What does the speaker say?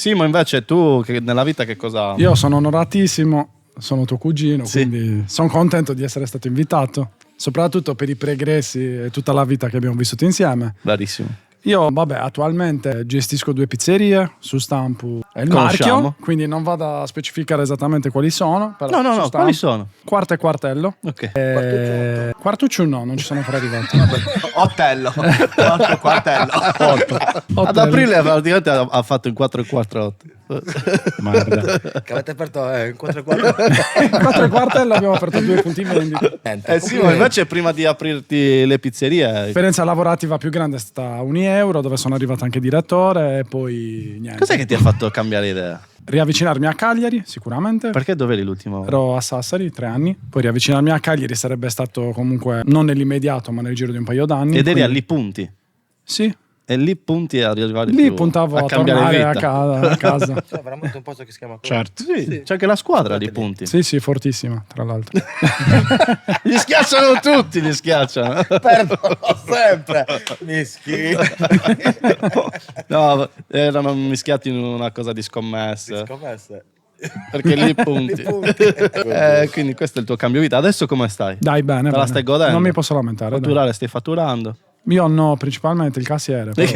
Simo, invece tu nella vita che cosa... Io sono onoratissimo, sono tuo cugino, quindi sono contento di essere stato invitato, soprattutto per i pregressi e tutta la vita che abbiamo vissuto insieme. Bravissimo. Io, attualmente gestisco 2 pizzerie, su Stampo è il Conosciamo. marchio, quindi non vado a specificare esattamente quali sono. Però No, su Stampo, quali sono? Quarto e Quartello. Ok. Quartuccio no, non ci sono ancora arrivati. Ottello. Quartello. 8. Ad aprile praticamente ha fatto il 4-4-8. Merda. Che avete aperto in 4-4. 4 e Quartello abbiamo aperto 2 punti vendita. Sì, ma invece prima di aprirti le pizzerie... L'esperienza lavorativa più grande è stata Unieuro, dove sono arrivato anche direttore e poi niente. Cos'è che ti ha fatto cambiare idea? Riavvicinarmi a Cagliari, sicuramente. Perché dove eri l'ultimo? Ero a Sassari 3 anni, poi riavvicinarmi a Cagliari sarebbe stato comunque non nell'immediato, ma nel giro di un paio d'anni. Ed eri quindi... a Lì Punti? Sì, E lì punti a arrivare lì più, puntavo a cambiare tornare vita. a casa. C'è veramente un posto che si chiama così. Certo. Sì, c'è anche la squadra di punti. Sì, fortissima, tra l'altro. Gli schiacciano tutti, gli schiacciano. Perdono sempre. Mischi. No, erano mischiati in una cosa di scommesse. Scommesse. Perché lì punti. Quindi questo è il tuo cambio vita. Adesso come stai? Dai, bene. Te la bene. stai godendo? Non mi posso lamentare. Dai. Fatturare, stai fatturando? Io no, principalmente il cassiere. Però...